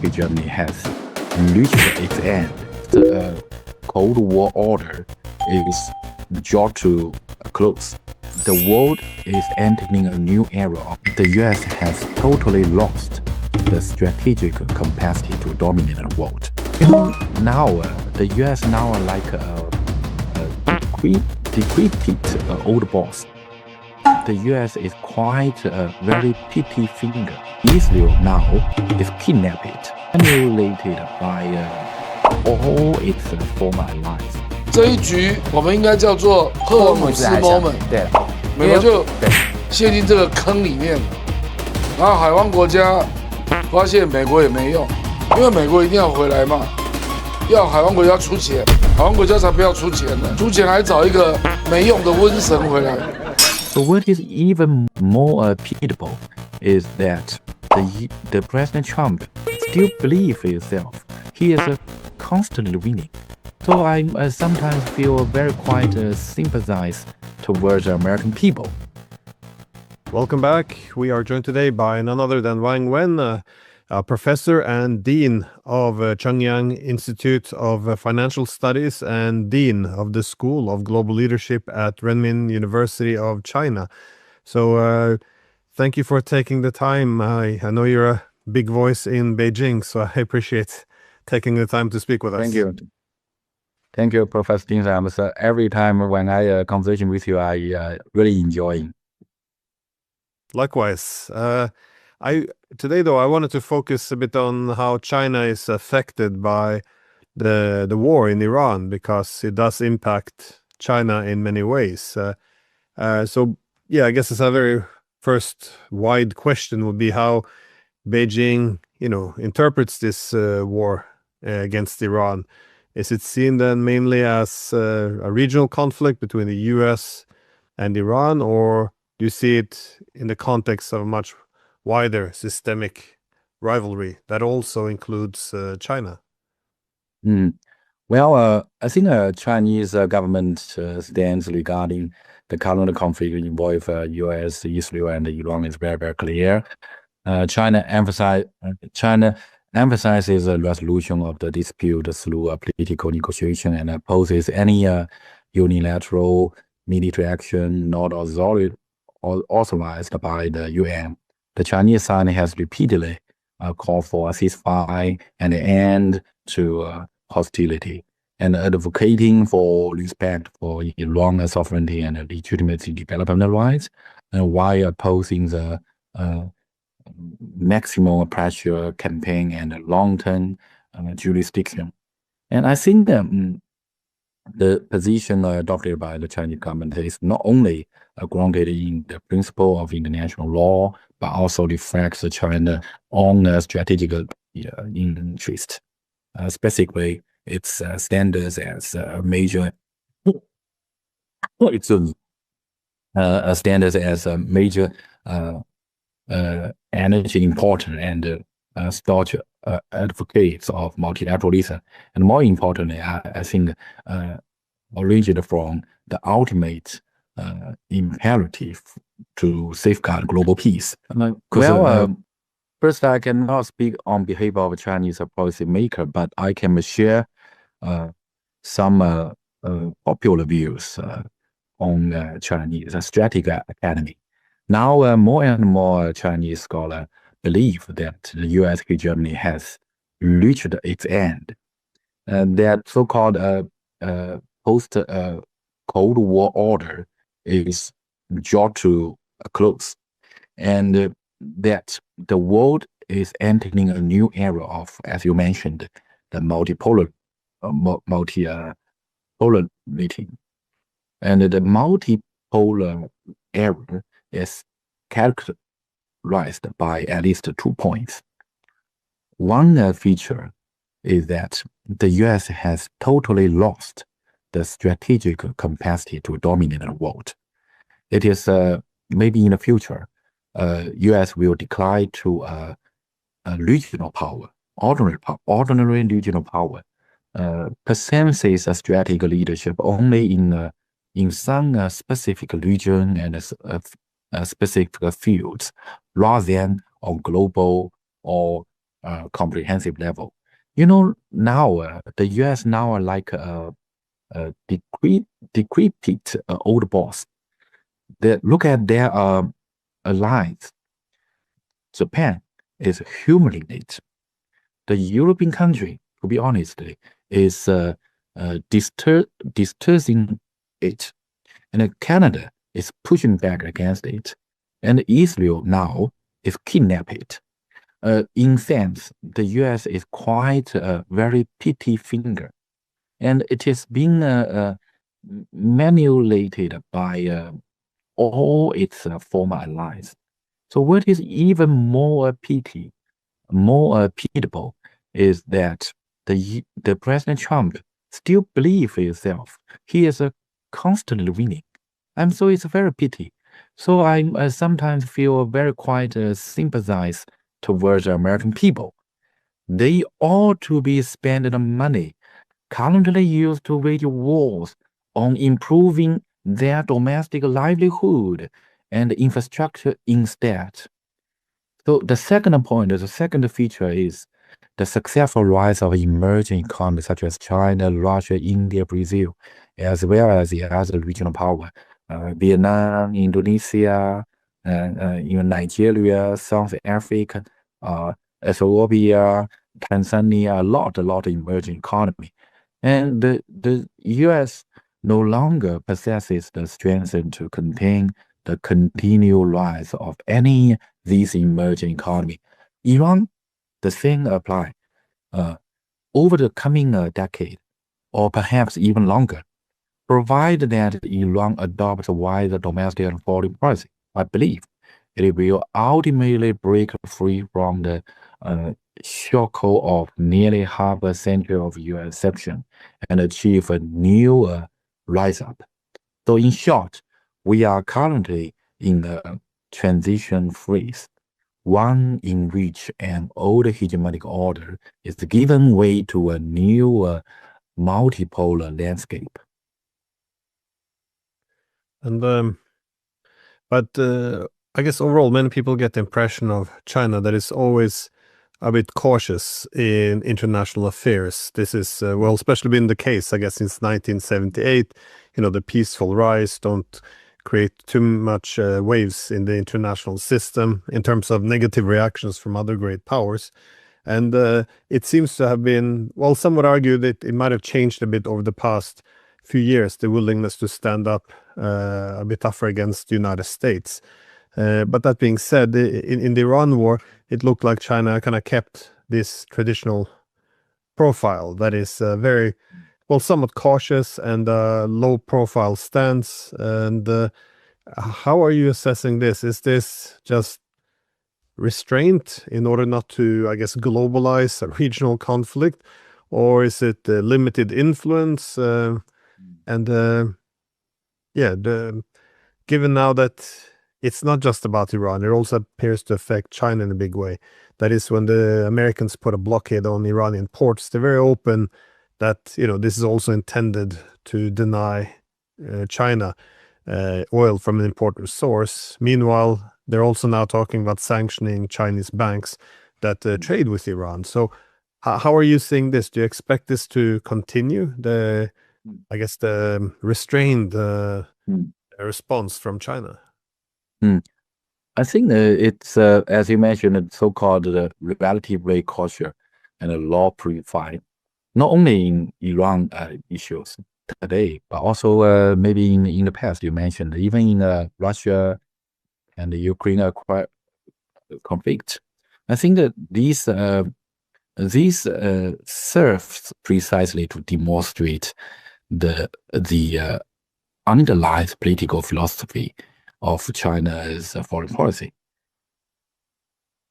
hegemony has reached its end. The Cold War order is brought to a close. The world is entering a new era. The U.S. has totally lost the strategic capacity to dominate the world. Now, the U.S. now are like a decrepit old boss. The U.S. is quite a very petty finger. Israel now is kidnapped, annihilated by all its former allies. 这一局我们应该叫做赫尔姆斯 moment， 对，美国就陷进这个坑里面了。然后海湾国家发现美国也没用，因为美国一定要回来嘛，要海湾国家出钱，海湾国家才不要出钱呢，出钱还找一个没用的瘟神回来。So what is even more pitiable is that the President Trump still believes himself. He is constantly winning. So I sometimes feel very quite sympathize towards the American people. Welcome back. We are joined today by none other than Wang Wen, a professor and dean of CHANG Institute of Financial Studies and dean of the School of Global Leadership at Renmin University of China. So thank you for taking the time. I know you're a big voice in Beijing, so I appreciate taking the time to speak with us. Thank you. Thank you, Professor Ding. Every time when I conversation with you, I really enjoy. Likewise. Today, though, I wanted to focus a bit on how China is affected by the war in Iran, because it does impact China in many ways. So, yeah, I guess it's a very first wide question would be how Beijing, interprets this war against Iran. Is it seen then mainly as a regional conflict between the U.S. and Iran, or do you see it in the context of a much wider systemic rivalry that also includes China? Well, I think Chinese government stance regarding the current conflict involving U.S., Israel, and Iran is very, very clear. China emphasizes the resolution of the dispute through a political negotiation and opposes any unilateral military action not authorized by the UN. The Chinese side has repeatedly called for a ceasefire and an end to hostility, and advocating for respect for Iran's sovereignty and legitimacy development rights, and while opposing the maximum pressure campaign and long-term jurisdiction. And I think that the position adopted by the Chinese government is not only grounded in the principle of international law, but also reflects China's own strategic interest, specifically its standards as a major energy importer and staunch advocates of multilateralism, and more importantly, I think originated from the ultimate imperative to safeguard global peace. First, I cannot speak on behalf of Chinese policymaker, but I can share some popular views on Chinese strategic academy. Now, more and more Chinese scholars believe that the U.S. hegemony has reached its end, and that so-called post-Cold War order is brought to a close, and that the world is entering a new era of, as you mentioned, the multipolar meeting, and the multipolar era is characterized by at least 2 points. One feature is that the U.S. has totally lost the strategic capacity to dominate the world. It is maybe in the future, U.S. will decline to a regional power, ordinary regional power, possesses a strategic leadership only in some specific region and specific fields, rather than on global or comprehensive level. Now the U.S. now are like a decrepit old boss. Look at their alliance. Japan is humiliated. The European country, to be honest, is distrusting it. And Canada is pushing back against it. And Israel now is kidnapping it. In sense, the U.S. is quite a very petty finger. And it is being manipulated by all its former allies. So what is even more pitiable is that the President Trump still believes himself. He is constantly winning. And so it's very pity. So I sometimes feel very quite sympathize towards the American people. They ought to be spending money currently used to wage wars on improving their domestic livelihood and infrastructure instead. So the second point, the second feature is the successful rise of emerging economies such as China, Russia, India, Brazil, as well as the other regional power, Vietnam, Indonesia, Nigeria, South Africa, Ethiopia, Tanzania, a lot of emerging economy. And the U.S. no longer possesses the strength to contain the continual rise of any these emerging economy. Iran, the same apply. Over the coming decade, or perhaps even longer, provided that Iran adopts a wider domestic and foreign policy, I believe it will ultimately break free from the shackle of nearly half a century of U.S. section and achieve a new rise up. So in short, we are currently in the transition phase, one in which an old hegemonic order is giving way to a new multipolar landscape. And but I guess overall, many people get the impression of China that it's always a bit cautious in international affairs. This is, well, especially been the case, I guess, since 1978. The peaceful rise don't create too much waves in the international system in terms of negative reactions from other great powers. And it seems to have been, well, some would argue that it might have changed a bit over the past few years, the willingness to stand up a bit tougher against the United States. But that being said, in the Iran war, it looked like China kind of kept this traditional profile that is very, well, somewhat cautious and low-profile stance. And how are you assessing this? Is this just restraint in order not to, I guess, globalize a regional conflict? Or is it limited influence? Given now that it's not just about Iran, it also appears to affect China in a big way. That is, when the Americans put a blockade on Iranian ports, they're very open that, this is also intended to deny China oil from an important source. Meanwhile, they're also now talking about sanctioning Chinese banks that trade with Iran. So how are you seeing this? Do you expect this to continue? The restrained response from China? I think it's, as you mentioned, so-called relatively cautious and law purified, not only in Iran issues today, but also maybe in the past, you mentioned, even in Russia and the Ukraine conflict. I think that these serves precisely to demonstrate the underlying political philosophy of China's foreign policy,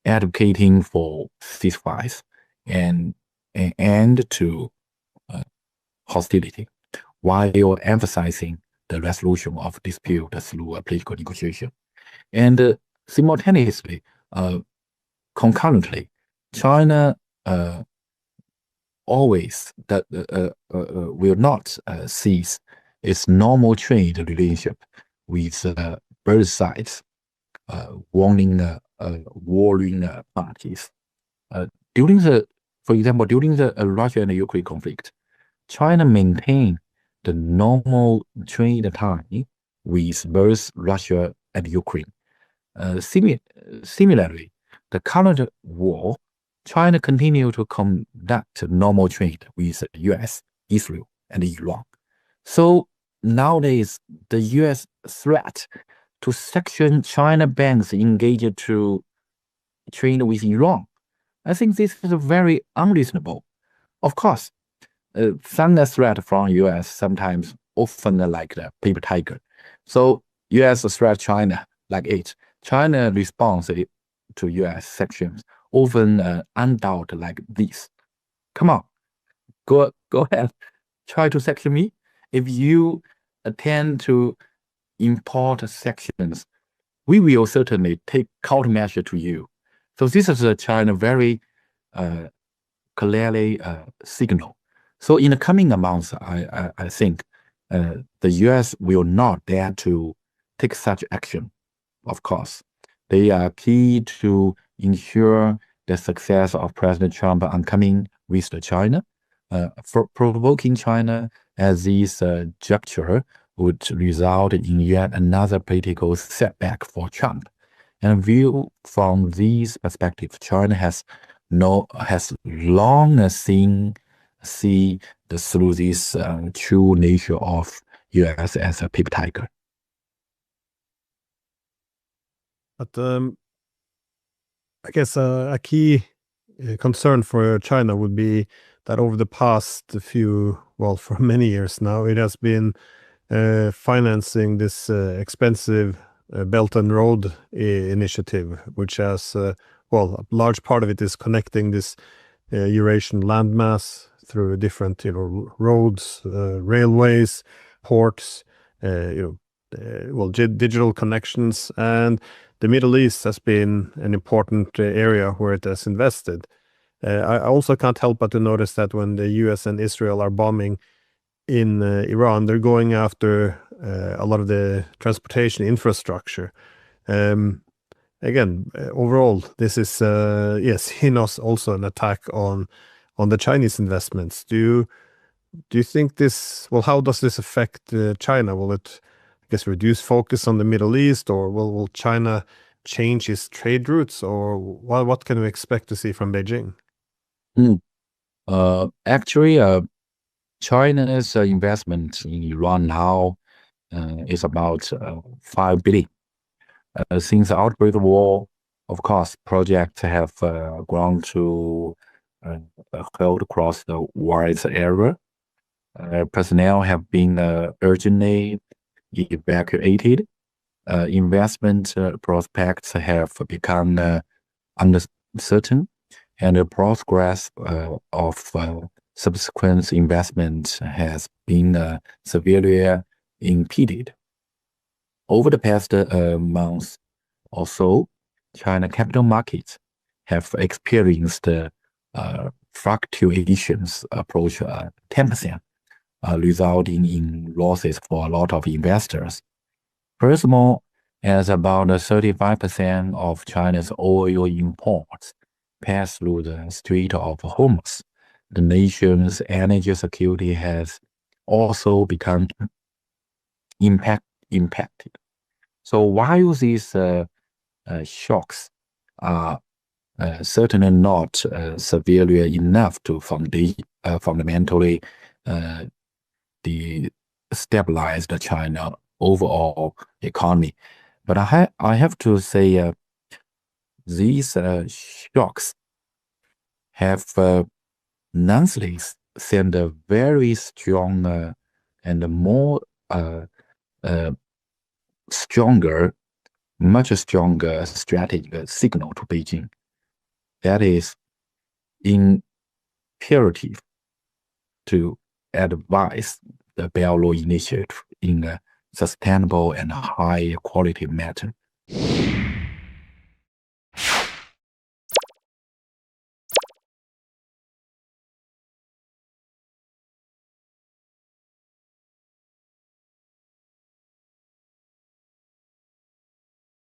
advocating for ceasefires and an end to hostility, while emphasizing the resolution of dispute through a political negotiation. And simultaneously, concurrently, China always will not cease its normal trade relationship with both sides, warring parties. for example, during the Russia and Ukraine conflict, China maintained the normal trade time with both Russia and Ukraine. Similarly, the current war, China continued to conduct normal trade with the US, Israel, and Iran. So nowadays, the US threat to sanction China banks engaged to trade with Iran, I think this is very unreasonable. Of course, some threat from US sometimes often like the paper tiger. So US threat China like it. China response to US sanctions often undoubted like this. Come on, go ahead, try to sanction me. If you attempt to import sanctions, we will certainly take countermeasure to you. So this is China very clearly signal. So in the coming months, I think the US will not dare to take such action. Of course, they are key to ensure the success of President Trump oncoming visit to China. For provoking China as this juncture would result in yet another political setback for Trump. And viewed from this perspective, China has long see through this true nature of US as a paper tiger. But I guess a key concern for China would be that over the past for many years now, it has been financing this expensive Belt and Road initiative, which has, a large part of it is connecting this Eurasian landmass through different, roads, railways, ports, digital connections, and the Middle East has been an important area where it has invested. I also can't help but to notice that when the US and Israel are bombing in Iran, they're going after a lot of the transportation infrastructure. Again, overall, this is seen as also an attack on the Chinese investments. Do you think this? Well, how does this affect China? Will it, I guess, reduce focus on the Middle East, or will China change its trade routes, or what can we expect to see from Beijing? Actually, China's investment in Iran now is about $5 billion. Since the outbreak of the war, of course, projects have grown to held across the wide area. Personnel have been urgently evacuated. Investment prospects have become uncertain, and the progress of subsequent investment has been severely impeded. Over the past month or so, China capital markets have experienced fluctuations approach 10%, resulting in losses for a lot of investors. Furthermore, as about 35% of China's oil imports pass through the Strait of Hormuz, the nation's energy security has also become impacted. So while these shocks are certainly not severely enough to fundamentally destabilize the China overall economy, but I have to say these shocks have nonetheless sent a very strong and more much stronger strategic signal to Beijing. That is imperative to advise the Belt and Road Initiative in a sustainable and high quality manner.